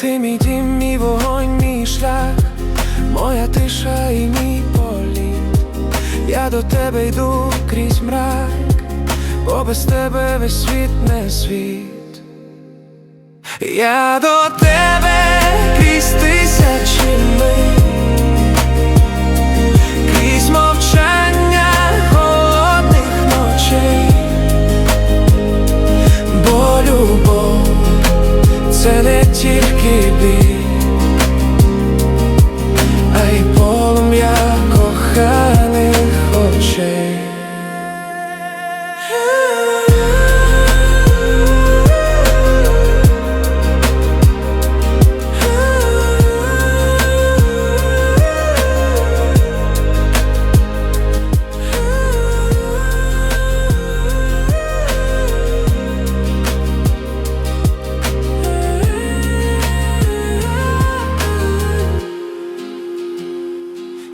Ти мій дім, мій вогонь, мій шлях, моя тиша і мій політ. Я до тебе йду крізь мрак, бо без тебе весь світ не світ. Я до тебе крізь тисячі миль, крізь мовчання холодних ночей, бо любов — це не тільки біль.